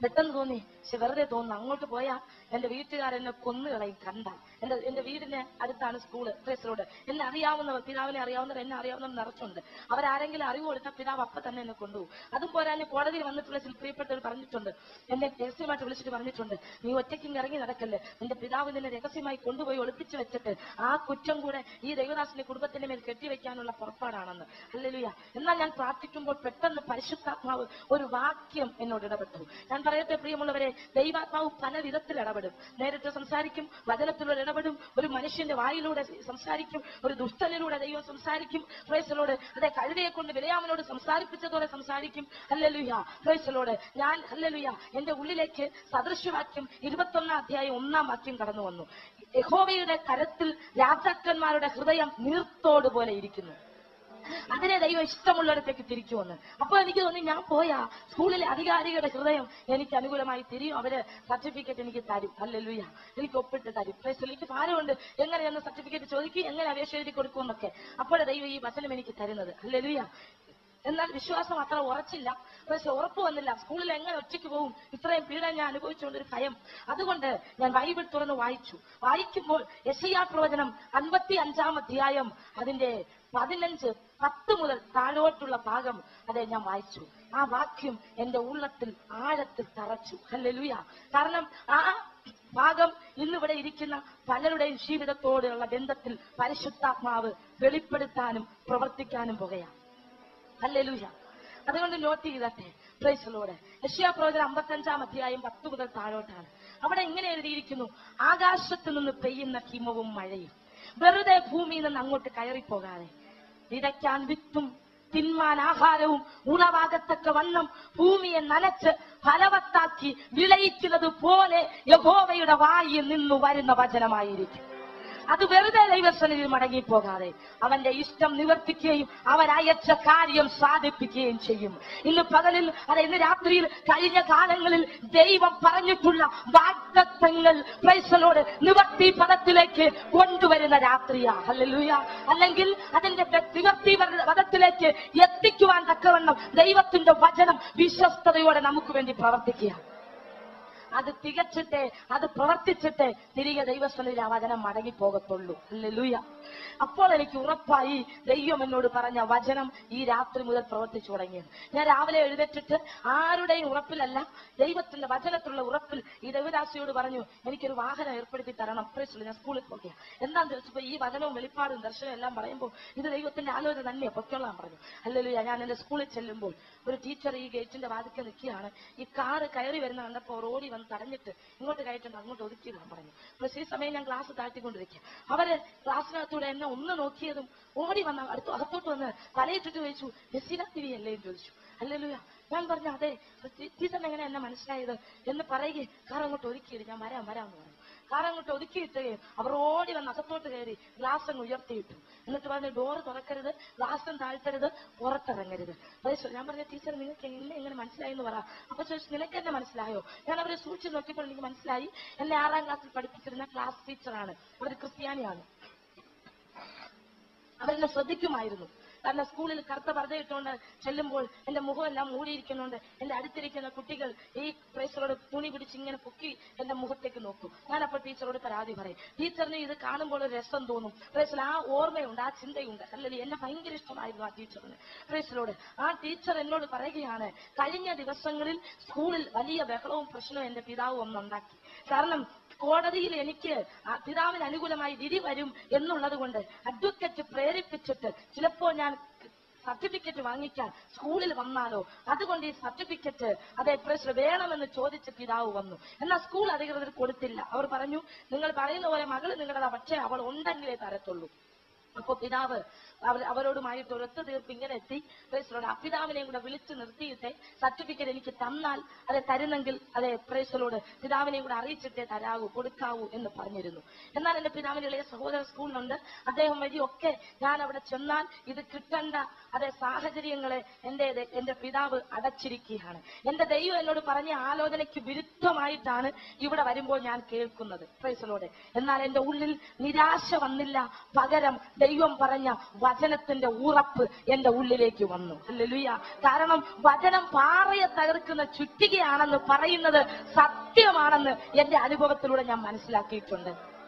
പെട്ടെന്ന് തോന്നി, പക്ഷെ വെറുതെ തോന്നുന്നു, അങ്ങോട്ട് പോയാ എന്റെ വീട്ടുകാരെന്നെ കൊന്നുകളയും കണ്ടാൽ. എന്റെ വീടിന് അടുത്താണ് സ്കൂള്. പ്രേസലോട് എന്നെ അറിയാവുന്നവർ, പിതാവിനെ അറിയാവുന്നവർ, എന്നെ അറിയാവുന്നവർ നിറച്ചുണ്ട്. അവരാരെങ്കിലും അറിവ് കൊടുത്താൽ പിതാവ് അപ്പൊ തന്നെ എന്നെ കൊണ്ടുപോകും. അതും പോരാഞ്ഞ് കോടതിയിൽ വന്നിട്ടുള്ള ചില പ്രിയപ്പെട്ടവർ പറഞ്ഞിട്ടുണ്ട്, എന്നെ രഹസ്യമായിട്ട് വിളിച്ചിട്ട് പറഞ്ഞിട്ടുണ്ട്, നീ ഒറ്റയ്ക്ക് ഇറങ്ങി നടക്കല്ലേ, നിന്റെ പിതാവ് നിന്നെ രഹസ്യമായി കൊണ്ടുപോയി ഒളിപ്പിച്ചു വെച്ചിട്ട് ആ കുറ്റം കൂടെ ഈ ദൈവദാസന്റെ കുടുംബത്തിന്റെ മേൽ കെട്ടിവെക്കാനുള്ള പുറപ്പാടാണെന്ന്. ഹല്ലേലൂയ. എന്നാൽ ഞാൻ പ്രാർത്ഥിക്കുമ്പോൾ പെട്ടെന്ന് പരിശുദ്ധാത്മാവ് ഒരു വാക്യം എന്നോട് ഇടപെട്ടു. ഞാൻ പറയട്ടെ പ്രിയമുള്ളവരെ, ദൈവാത്മാവ് പല വിധത്തിൽ ഇടപെടും. നേരിട്ട് സംസാരിക്കും, വചനത്തിലൂടെ ഇടപെടും, ഒരു മനുഷ്യന്റെ വായിലൂടെ സംസാരിക്കും, ഒരു ദുഷ്ടനിലൂടെ ദൈവം സംസാരിക്കും. പ്രൈസലോട് അതെ, കഴുതയെ കൊണ്ട് ബിലയാമിനോട് സംസാരിപ്പിച്ചതോടെ സംസാരിക്കും. ഹല്ലേലൂയ, പ്രൈസലോട്. ഞാൻ ഹല്ലേലൂയ എന്റെ ഉള്ളിലേക്ക് സദൃശവാക്യം 21 അധ്യായം 1 വാക്യം കടന്നു വന്നു. യഹോവയുടെ കരത്തിൽ രാജാക്കന്മാരുടെ ഹൃദയം നീർത്തോട് പോലെ ഇരിക്കുന്നു, അതിനെ ദൈവം ഇഷ്ടമുള്ളിടത്തേക്ക് തിരിക്കുമെന്ന്. അപ്പോൾ എനിക്ക് തോന്നി, ഞാൻ പോയാ സ്കൂളിലെ അധികാരികളുടെ ഹൃദയം എനിക്ക് അനുകൂലമായി തിരിയും, അവര് സർട്ടിഫിക്കറ്റ് എനിക്ക് തരും. ഹല്ലേലൂയ, എനിക്ക് ഒപ്പിട്ട് തരും. എനിക്ക് ഭാരമുണ്ട്, എങ്ങനെയെന്ന് സർട്ടിഫിക്കറ്റ് ചോദിക്കും, എങ്ങനെ അപേക്ഷ എഴുതി കൊടുക്കുമെന്നൊക്കെ. അപ്പോഴേ ദൈവം ഈ വചനം എനിക്ക് തരുന്നത്. ഹല്ലേലൂയ. എന്നാൽ വിശ്വാസം അത്ര ഉറച്ചില്ല, പക്ഷെ ഉറപ്പ് വന്നില്ല. സ്കൂളിൽ എങ്ങനെ ഒറ്റയ്ക്ക് പോകും, ഇത്രയും പീഡ ഞാൻ അനുഭവിച്ചുകൊണ്ടൊരു ഭയം. അതുകൊണ്ട് ഞാൻ ബൈബിൾ തുറന്ന് വായിക്കുമ്പോൾ യെശയ്യാ പ്രവചനം 55 അധ്യായം അതിന്റെ 10 മുതൽ താഴോട്ടുള്ള ഭാഗം അതെ ഞാൻ വായിച്ചു. ആ വാക്യം എന്റെ ഉള്ളത്തിൽ ആഴത്തിൽ തറച്ചു. ഹല്ലേലൂയ. കാരണം ആ ഭാഗം ഇന്നിവിടെ ഇരിക്കുന്ന പലരുടെയും ജീവിതത്തോടുള്ള ബന്ധത്തിൽ പരിശുദ്ധാത്മാവ് വെളിപ്പെടുത്താനും പ്രവർത്തിക്കാനും പോകുകയാണ്. ഹല്ലേലൂയ. അതുകൊണ്ട് നോട്ട് ചെയ്തട്ടെ. Praise the lord. യെശയ്യാ പ്രവചനം 55 അധ്യായം 10 മുതൽ താഴോട്ടാണ്. അവിടെ ഇങ്ങനെ എഴുതിയിരിക്കുന്നു, ആകാശത്ത് നിന്ന് പെയ്യുന്ന ഹിമവും മഴയും വെറുതെ ഭൂമിയിൽ നിന്ന് അങ്ങോട്ട് കയറിപ്പോകാതെ വിതയ്ക്കാൻ വിത്തും തിന്മാൻ ആഹാരവും ഉണവാകത്തക്ക വണ്ണം ഭൂമിയെ നനച്ച് ഫലവത്താക്കി വിളയിക്കുന്നത് പോലെ യഹോവയുടെ വായിൽ നിന്നു വരുന്ന വചനമായിരിക്കും. അത് വെറുതെ ദൈവസന്നിധിയിൽ മടങ്ങിപ്പോകാതെ അവന്റെ ഇഷ്ടം നിവർത്തിക്കുകയും അവൻ അയച്ച കാര്യം സാധിപ്പിക്കുകയും ചെയ്യും. ഇന്ന് പകലിൽ ഇന്ന് രാത്രിയിൽ കഴിഞ്ഞ കാലങ്ങളിൽ ദൈവം പറഞ്ഞിട്ടുള്ള വാഗ്ദത്തങ്ങൾ പ്രൈസലോട് നിവർത്തി പദത്തിലേക്ക് കൊണ്ടുവരുന്ന രാത്രിയാ. ഹല്ലേലൂയ. അല്ലെങ്കിൽ അതിന്റെ നിവർത്തി പദത്തിലേക്ക് എത്തിക്കുവാൻ തക്കവണ്ണം ദൈവത്തിന്റെ വചനം വിശ്വസ്തയോടെ നമുക്ക് വേണ്ടി പ്രവർത്തിക്കുക. അത് തികച്ചിട്ടേ, അത് പ്രവർത്തിച്ചിട്ടേ തിരികെ ദൈവസന്നിധിയിൽ ആ വചനം മടങ്ങിപ്പോകത്തുള്ളൂ. ഹല്ലേലൂയ. അപ്പോൾ എനിക്ക് ഉറപ്പായി ദൈവം എന്നോട് പറഞ്ഞ വചനം ഈ രാത്രി മുതൽ പ്രവർത്തിച്ചു തുടങ്ങിയത്. ഞാൻ രാവിലെ എഴുന്നേറ്റിട്ട് ആരുടെയും ഉറപ്പിലല്ല, ദൈവത്തിന്റെ വചനത്തിലുള്ള ഉറപ്പിൽ ഈ ദേവദാസിയോട് പറഞ്ഞു, എനിക്കൊരു വാഹനം ഏർപ്പെടുത്തി തരണം. പ്രൈസ്. ഞാൻ സ്കൂളിൽ പോകുക. എന്താന്ന് ചോദിച്ചപ്പോ ഈ വചനവും വെളിപ്പാടും ദർശനം എല്ലാം പറയുമ്പോൾ ഇത് ദൈവത്തിന്റെ ആലോചന തന്നെയാ, പൊയ്ക്കൊള്ളാൻ പറഞ്ഞു. ഹല്ലേലൂയ. ഞാൻ എന്റെ സ്കൂളിൽ ചെല്ലുമ്പോൾ ഒരു ടീച്ചർ ഈ ഗേറ്റിന്റെ വാതിൽക്കൽ നിൽക്കുകയാണ്. ഈ കാറ് കയറി വരുന്ന കണ്ടപ്പോൾ ഓടി വന്ന് തടഞ്ഞിട്ട് ഇങ്ങോട്ട് കയറ്റുണ്ട്, അങ്ങോട്ട് ഒതുക്കിയിടാൻ പറഞ്ഞു. പക്ഷേ ഈ സമയം ഞാൻ ക്ലാസ് താഴ്ത്തിക്കൊണ്ടിരിക്കുക. അവര് ക്ലാസ്സിനകത്തൂടെ എന്നെ ഒന്ന് നോക്കിയതും ഓടി വന്ന അകത്തോട്ട് വന്ന് തലയിട്ടിട്ട് ചോദിച്ചു, ജസീല തിരിയല്ലേ എന്ന് ചോദിച്ചു. ഹല്ലേലൂയ. ഞാൻ പറഞ്ഞു, അതെ. ടീച്ചറിന് എങ്ങനെ എന്നെ മനസ്സിലായത് എന്ന് പറയുകയും കാർ അങ്ങോട്ട് ഒതുക്കിയിട്ട് ഞാൻ വരാം എന്ന് പറഞ്ഞു. കാർ അങ്ങോട്ട് ഒതുക്കിയിട്ടുകയും അവർ ഓടി വന്ന് അകത്തോട്ട് കയറി ഗ്ലാസ് അങ്ങ് ഉയർത്തിയിട്ടു. എന്നിട്ട് പറഞ്ഞു, ഡോറ് തുറക്കരുത്, ഗ്ലാസും താഴ്ത്തരുത്, പുറത്തിറങ്ങരുത്. ഞാൻ പറഞ്ഞു, ടീച്ചർ നിങ്ങൾക്ക് എങ്ങനെ മനസ്സിലായി എന്ന് പറ. അപ്പൊ ചോദിച്ചു, നിനക്ക് എന്നെ മനസ്സിലായോ? ഞാൻ അവരെ സൂക്ഷിച്ച് നോക്കിയപ്പോൾ എനിക്ക് മനസ്സിലായി, എന്നെ 6ാം ക്ലാസ്സിൽ പഠിപ്പിച്ചിരുന്ന ക്ലാസ് ടീച്ചറാണ്. അവർ ക്രിസ്ത്യാനിയാണ്. അവരെന്നെ ശ്രദ്ധിക്കുമായിരുന്നു. കാരണം സ്കൂളിൽ കറുത്ത പർദ്ദയിട്ടുകൊണ്ട് ചെല്ലുമ്പോൾ എന്റെ മുഖമെല്ലാം മൂടിയിരിക്കുന്നുണ്ട്. എന്റെ അടുത്തിരിക്കുന്ന കുട്ടികൾ ഈ പ്രൈസറോട് തുണി പിടിച്ച് ഇങ്ങനെ പൊക്കി എന്റെ മുഖത്തേക്ക് നോക്കും. ഞാനപ്പോൾ ടീച്ചറോട് പരാതി പറയും. ടീച്ചറിന് ഇത് കാണുമ്പോൾ ഒരു രസം തോന്നും. പ്രൈസിൽ ആ ഓർമ്മയുണ്ട്, ആ ചിന്തയുണ്ട്. അല്ലെങ്കിൽ എന്നെ ഭയങ്കര ഇഷ്ടമായിരുന്നു ആ ടീച്ചറിന്. പ്രൈസിലോട് ആ ടീച്ചർ എന്നോട് പറയുകയാണ്, കഴിഞ്ഞ ദിവസങ്ങളിൽ സ്കൂളിൽ വലിയ ബഹളവും പ്രശ്നവും എന്റെ പിതാവ് ഒന്നുണ്ടാക്കി. കാരണം കോടതിയിൽ എനിക്ക് പിതാവിന് അനുകൂലമായി വിധി വരും എന്നുള്ളത് കൊണ്ട് അഡ്വക്കേറ്റ് പ്രേരിപ്പിച്ചിട്ട് ചിലപ്പോൾ ഞാൻ സർട്ടിഫിക്കറ്റ് വാങ്ങിക്കാൻ സ്കൂളിൽ വന്നാലോ, അതുകൊണ്ട് ഈ സർട്ടിഫിക്കറ്റ് അതേ പ്രശ്നം വേണമെന്ന് ചോദിച്ച് പിതാവ് വന്നു. എന്നാൽ സ്കൂൾ അധികൃതർ കൊടുത്തില്ല. അവർ പറഞ്ഞു, നിങ്ങൾ പറയുന്ന പോലെ മകള് നിങ്ങളുടേതാ, പക്ഷേ അവൾ ഉണ്ടെങ്കിലേ തരത്തുള്ളൂ. അപ്പൊ പിതാവ് അവരോടുമായിട്ട് ഒരു ഒത്തുതീർപ്പ് ഇങ്ങനെ എത്തി. പ്രൈസലോട് പിതാവിനെയും കൂടെ വിളിച്ചു നിർത്തിയിട്ടെ സർട്ടിഫിക്കറ്റ് എനിക്ക് തന്നാൽ അതെ തരുന്നെങ്കിൽ അതെ പ്രൈസലോട് പിതാവിനെയും കൂടെ അറിയിച്ചിട്ടേ കൊടുക്കാവൂ എന്ന് പറഞ്ഞിരുന്നു. എന്നാൽ എന്റെ പിതാവിന്റെ ഇളയ സഹോദര സ്കൂളിലുണ്ട്. അദ്ദേഹം വഴിയൊക്കെ ഞാൻ അവിടെ ചെന്നാൽ ഇത് കിട്ടേണ്ട അതെ സാഹചര്യങ്ങളെ എന്റെ പിതാവ് അടച്ചിരിക്കുകയാണ്. എന്റെ ദൈവം എന്നോട് പറഞ്ഞ ആലോചനയ്ക്ക് വിരുദ്ധമായിട്ടാണ് ഇവിടെ വരുമ്പോൾ ഞാൻ കേൾക്കുന്നത്. പ്രൈസലോട്. എന്നാൽ എന്റെ ഉള്ളിൽ നിരാശ വന്നില്ല. പകരം ദൈവം പറഞ്ഞ വചനത്തിന്റെ ഉറപ്പ് എന്റെ ഉള്ളിലേക്ക് വന്നു. ഹല്ലേലൂയ. കാരണം വചനം പാറയെ തകർക്കുന്ന ചുറ്റികയാണെന്ന് പറയുന്നത് സത്യമാണെന്ന് എന്റെ അനുഭവത്തിലൂടെ ഞാൻ മനസ്സിലാക്കിയിട്ടുണ്ട്.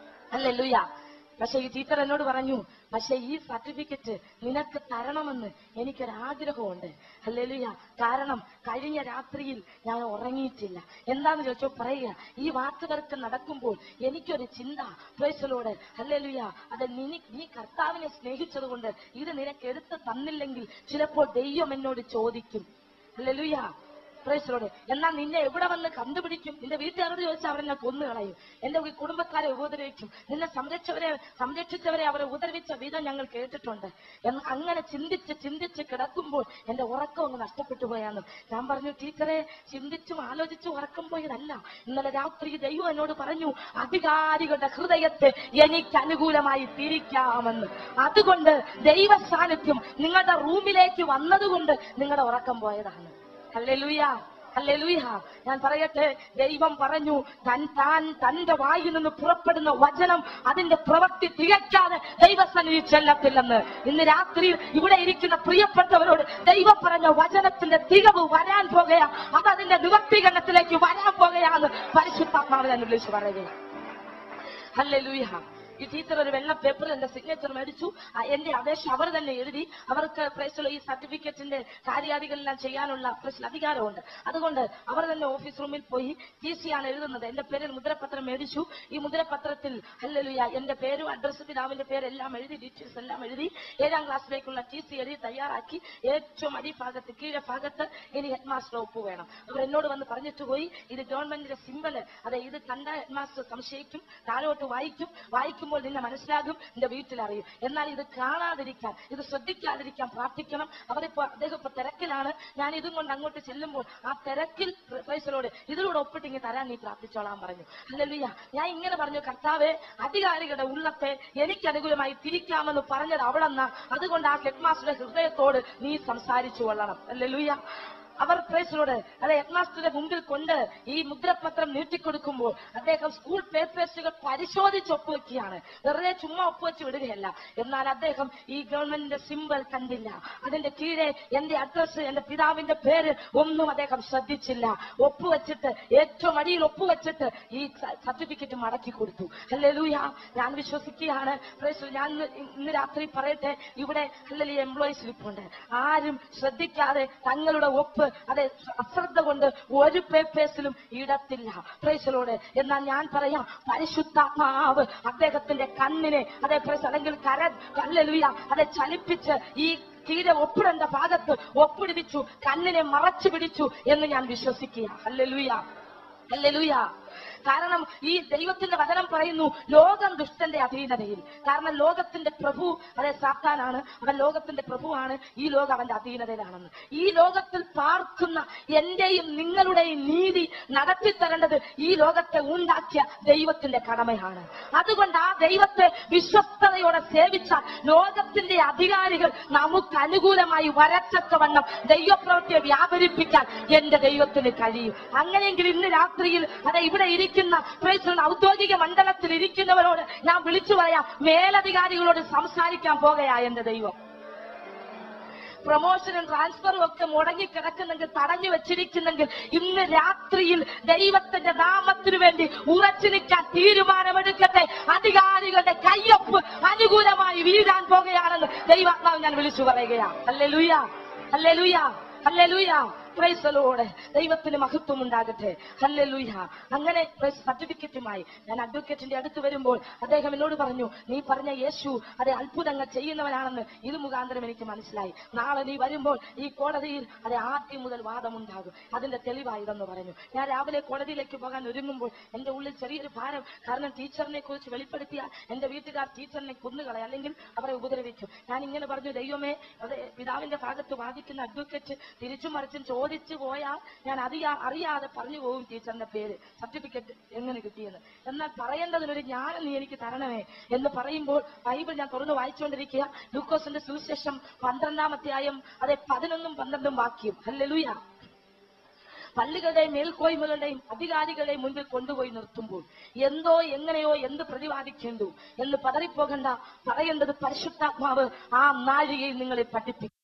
ഹല്ലേലൂയ. പക്ഷെ ഈ ടീച്ചർ എന്നോട് പറഞ്ഞു, പക്ഷെ ഈ സർട്ടിഫിക്കറ്റ് നിനക്ക് തരണമെന്ന് എനിക്കൊരാഗ്രഹമുണ്ട്. ഹല്ലേലൂയ. കാരണം കഴിഞ്ഞ രാത്രിയിൽ ഞാൻ ഉറങ്ങിയിട്ടില്ല. എന്താന്ന് ചോദിച്ചോ പറയുക, ഈ വാക്കുകൾക്ക് നടക്കുമ്പോൾ എനിക്കൊരു ചിന്ത, പ്രൈസ് ദി ലോർഡ്, ഹല്ലേലൂയ, അത് നീ കർത്താവിനെ സ്നേഹിച്ചത് കൊണ്ട് ഇത് നിനക്ക് എടുത്ത് തന്നില്ലെങ്കിൽ ചിലപ്പോൾ ദൈവം എന്നോട് ചോദിക്കും. Hallelujah, price the lord. എന്നാൽ നിന്നെ എവിടെ വന്ന് കണ്ടുപിടിക്കും? നിന്റെ വീട്ടുകാരോട് ചോദിച്ചാൽ അവരെന്നെ കൊന്നുകളയും, എന്റെ കുടുംബക്കാരെ ഉപദ്രവിക്കും, നിന്നെ സംരക്ഷിച്ചവരെ അവരെ ഉപദ്രവിച്ച വിധം ഞങ്ങൾ കേട്ടിട്ടുണ്ട്. അങ്ങനെ ചിന്തിച്ച് കിടക്കുമ്പോൾ എന്റെ ഉറക്കം ഒന്ന് നഷ്ടപ്പെട്ടു പോയാന്ന്. ഞാൻ പറഞ്ഞു, ടീച്ചറെ, ചിന്തിച്ചും ആലോചിച്ചും ഉറക്കം പോയതല്ല. ഇന്നലെ രാത്രി ദൈവം എന്നോട് പറഞ്ഞു, അധികാരികളുടെ ഹൃദയത്തെ എനിക്ക് അനുകൂലമായി തിരിക്കാമെന്ന്. അതുകൊണ്ട് ദൈവ സാന്നിധ്യം നിങ്ങളുടെ റൂമിലേക്ക് വന്നതുകൊണ്ട് നിങ്ങളുടെ ഉറക്കം പോയതാണ്. Hallelujah, hallelujah. ഞാൻ പറയട്ടെ, ദൈവം പറഞ്ഞു, തന്റെ വായിൽ നിന്ന് പുറപ്പെടുന്ന വചനം അതിന്റെ പ്രവൃത്തി തികയ്ക്കാതെ ദൈവസന്നിധി ചെല്ലത്തില്ലെന്ന്. ഇന്ന് രാത്രി ഇവിടെ ഇരിക്കുന്ന പ്രിയപ്പെട്ടവരോട് ദൈവം പറഞ്ഞ വചനത്തിന്റെ തികവ് വരാൻ പോകുകയാ, അത് അതിന്റെ നിവർത്തീകരണത്തിലേക്ക് വരാൻ പോകുകയാന്ന് പരിശുദ്ധാത്മാവ് തന്നെ വിളിച്ചു പറയുക. ഹല്ലേലൂയ. ഈ ടീച്ചർ ഒരു വെള്ള പേപ്പറിൽ എന്റെ സിഗ്നേച്ചർ മേടിച്ചു. എന്റെ അപേക്ഷ അവർ തന്നെ എഴുതി. അവർക്ക് പ്രൈസിൽ ഈ സർട്ടിഫിക്കറ്റിന്റെ കാര്യാദികളെല്ലാം ചെയ്യാനുള്ള പ്രൈസിൽ അധികാരമുണ്ട്. അതുകൊണ്ട് അവർ തന്നെ ഓഫീസ് റൂമിൽ പോയി TC ആണ് എഴുതുന്നത്. എന്റെ പേരിൽ മുദ്രപത്രം മേടിച്ചു. ഈ മുദ്രപത്രത്തിൽ ഹല്ലേലൂയ എന്റെ പേരും അഡ്രസ്സും പിതാവിന്റെ പേരെല്ലാം എഴുതി, ഡീറ്റെയിൽസ് എല്ലാം എഴുതി, 7ാം ക്ലാസ്സിലേക്കുള്ള TC എഴുതി തയ്യാറാക്കി. ഏറ്റവും അടിഭാഗത്ത് കീഴെ ഭാഗത്ത് ഇനി ഹെഡ് മാസ്റ്റർ ഒപ്പ് വേണം. അവർ എന്നോട് വന്ന് പറഞ്ഞിട്ട് പോയി, ഇത് ഗവൺമെന്റിന്റെ സിമ്പല്, അതെ, ഇത് കണ്ട ഹെഡ് മാസ്റ്റർ സംശയിക്കും, താഴോട്ട് വായിക്കുമ്പോൾ നിന്നെ മനസ്സിലാകും, നിന്റെ വീട്ടിലറിയും. എന്നാൽ ഇത് കാണാതിരിക്കാൻ, ഇത് ശ്രദ്ധിക്കാതിരിക്കാൻ പ്രാർത്ഥിക്കണം. അദ്ദേഹം ഇപ്പൊ തിരക്കിലാണ്. ഞാൻ ഇതും കൊണ്ട് അങ്ങോട്ട് ചെല്ലുമ്പോൾ ആ തിരക്കിൽ പ്രൈസിലോട് ഇതിലൂടെ ഒപ്പിട്ടിങ്ങി തരാൻ നീ പ്രാർത്ഥിച്ചോളാൻ പറഞ്ഞു. ഹല്ലേലൂയ. ഞാൻ ഇങ്ങനെ പറഞ്ഞു, കർത്താവേ, അധികാരികളുടെ ഉള്ളത്തെ എനിക്ക് അനുകൂലമായി തിരിക്കാമെന്ന് പറഞ്ഞത് അവിടെ നിന്നാ. അതുകൊണ്ട് ആ ഹെഡ് മാസ്റ്ററുടെ ഹൃദയത്തോട് നീ സംസാരിച്ചു കൊള്ളണം. ഹല്ലേലൂയ. അവർ പ്രൈസിലോട് അതെ ഹെഡ് മാസ്റ്ററുടെ മുമ്പിൽ കൊണ്ട് ഈ മുദ്രപത്രം നീട്ടിക്കൊടുക്കുമ്പോൾ അദ്ദേഹം സ്കൂൾ പേപ്പേഴ്സുകൾ പരിശോധിച്ച് ഒപ്പുവെക്കുകയാണ്. വെറുതെ ചുമ്മാ ഒപ്പുവെച്ച് വിടുകയല്ല. എന്നാൽ അദ്ദേഹം ഈ ഗവൺമെന്റിന്റെ സിമ്പൽ കണ്ടില്ല. അതിന്റെ കീഴെ എന്റെ അഡ്രസ്, എന്റെ പിതാവിന്റെ പേര് ഒന്നും അദ്ദേഹം ശ്രദ്ധിച്ചില്ല. ഒപ്പുവെച്ചിട്ട്, ഏറ്റവും അടിയിൽ ഒപ്പുവെച്ചിട്ട് ഈ സർട്ടിഫിക്കറ്റ് മടക്കി കൊടുത്തു. ഹല്ലേലൂയ. ഞാൻ വിശ്വസിക്കുകയാണ്, ഞാൻ ഇന്ന് രാത്രി പറയട്ടെ, ഇവിടെ ഹല്ലേലൂയ എംപ്ലോയീസ് ഇരിപ്പുണ്ട്. ആരും ശ്രദ്ധിക്കാതെ തങ്ങളുടെ ഒപ്പ് അതെ അശ്രദ്ധ കൊണ്ട് ഒരു പേപ്പേഴ്സിലും ഇടത്തില്ല. Praise the lord. എന്നാൽ ഞാൻ പറയാം, പരിശുദ്ധാത്മാവ് അദ്ദേഹത്തിന്റെ കണ്ണിനെ അതെ അല്ലെങ്കിൽ ഹല്ലേലൂയ അതെ ചലിപ്പിച്ച് ഈ കീഴെ ഒപ്പിടേണ്ട ഭാഗത്ത് ഒപ്പിടിപ്പിച്ചു, കണ്ണിനെ മറച്ചു പിടിച്ചു എന്ന് ഞാൻ വിശ്വസിക്കുക. Hallelujah, hallelujah. കാരണം ഈ ദൈവത്തിന്റെ വചനം പറയുന്നു, ലോകം ദുഷ്ടന്റെ അധീനതയിൽ. കാരണം ലോകത്തിന്റെ പ്രഭു അതെ സാത്താനാണ്. അവൻ ലോകത്തിന്റെ പ്രഭുവാണ്. ഈ ലോകം അവന്റെ അധീനതയിലാണെന്ന്. ഈ ലോകത്തിൽ പാർക്കുന്ന എന്റെയും നിങ്ങളുടെയും നീതി നടത്തിത്തരേണ്ടത് ഈ ലോകത്തെ ഉണ്ടാക്കിയ ദൈവത്തിന്റെ കടമയാണ്. അതുകൊണ്ട് ആ ദൈവത്തെ വിശ്വസ്തയോടെ സേവിച്ച ലോകത്തിന്റെ അധികാരികൾ നമുക്ക് അനുകൂലമായി വരത്തക്കവണ്ണം ദൈവപ്രവൃത്തിയെ വ്യാപരിപ്പിക്കാൻ എന്റെ ദൈവത്തിന് കഴിയും. അങ്ങനെയെങ്കിൽ ഇന്ന് രാത്രിയിൽ അതെ ഇവിടെ ഇരിക്കുന്ന ഔദ്യോഗിക മണ്ഡലത്തിൽ ഇരിക്കുന്നവരോട് ഞാൻ വിളിച്ചു പറയാം, മേലധികാരികളോട് സംസാരിക്കാൻ പോകുകയാ എന്റെ ദൈവം. പ്രൊമോഷനും ട്രാൻസ്ഫറും ഒക്കെ മുടങ്ങിക്കിടക്കുന്നെങ്കിൽ, തടഞ്ഞു വെച്ചിരിക്കുന്നെങ്കിൽ, ഇന്ന് രാത്രിയിൽ ദൈവത്തിന്റെ നാമത്തിനു വേണ്ടി ഉറച്ചു നിൽക്കാൻ തീരുമാനമെടുക്കട്ടെ. അധികാരികളുടെ കയ്യൊപ്പ് അനുകൂലമായി വീഴാൻ പോകുകയാണെന്ന് ദൈവാത്മാവ് ഞാൻ വിളിച്ചു പറയുകയാണ്. Hallelujah, hallelujah, hallelujah. Price the Lord. ദൈവത്തിന് മഹത്വം ഉണ്ടാകട്ടെ. ഹല്ലേലൂയ. അങ്ങനെ സർട്ടിഫിക്കറ്റുമായി ഞാൻ അഡ്വക്കേറ്റിന്റെ അടുത്ത് വരുമ്പോൾ അദ്ദേഹം എന്നോട് പറഞ്ഞു, നീ പറഞ്ഞ യേശു അതെ അത്ഭുതങ്ങൾ ചെയ്യുന്നവനാണെന്ന് ഇത് മുഖാന്തരം എനിക്ക് മനസ്സിലായി. നാളെ നീ വരുമ്പോൾ ഈ കോടതിയിൽ അതെ ആദ്യം മുതൽ വാദമുണ്ടാകും. അതിന്റെ തെളിവായതെന്ന് പറഞ്ഞു. ഞാൻ രാവിലെ കോടതിയിലേക്ക് പോകാൻ ഒരുങ്ങുമ്പോൾ എന്റെ ഉള്ളിൽ ചെറിയൊരു ഭാരം. കാരണം ടീച്ചറിനെ കുറിച്ച് വെളിപ്പെടുത്തിയാൽ എന്റെ വീട്ടുകാർ ടീച്ചറിനെ കൊന്നുകളയും, അല്ലെങ്കിൽ അവരെ ഉപദ്രവിക്കും. ഞാൻ ഇങ്ങനെ പറഞ്ഞു, ദൈവമേ, അതെ പിതാവിന്റെ ഭാഗത്ത് വാദിക്കുന്ന അഡ്വക്കേറ്റ് തിരിച്ചും മറിച്ചും ചോദിച്ചു പോയാൽ ഞാൻ അറിയാതെ പറഞ്ഞു പോകും ടീച്ചറിന്റെ പേര്, സർട്ടിഫിക്കറ്റ് എങ്ങനെ കിട്ടിയെന്ന്. എന്നാൽ പറയേണ്ടതിനൊരു ജ്ഞാനം നീ എനിക്ക് തരണമേ എന്ന് പറയുമ്പോൾ ബൈബിൾ ഞാൻ തുറന്ന് വായിച്ചുകൊണ്ടിരിക്കുക. ലൂക്കോസിന്റെ സുവിശേഷം 12-ാം അധ്യായം അതെ 11-ഉം 12-ഉം വാക്യം. ഹല്ലേലൂയ. പള്ളികളുടെയും മേൽക്കോയ്മകളുടെയും അധികാരികളുടെയും മുൻപിൽ കൊണ്ടുപോയി നിർത്തുമ്പോൾ എന്തോ എങ്ങനെയോ എന്ത് പ്രതിപാദിക്കേണ്ടു എന്ന് പതറിപ്പോകണ്ട. പറയേണ്ടത് പരിശുദ്ധാത്മാവ് ആ നാഴികയിൽ നിങ്ങളെ പഠിപ്പിക്കും.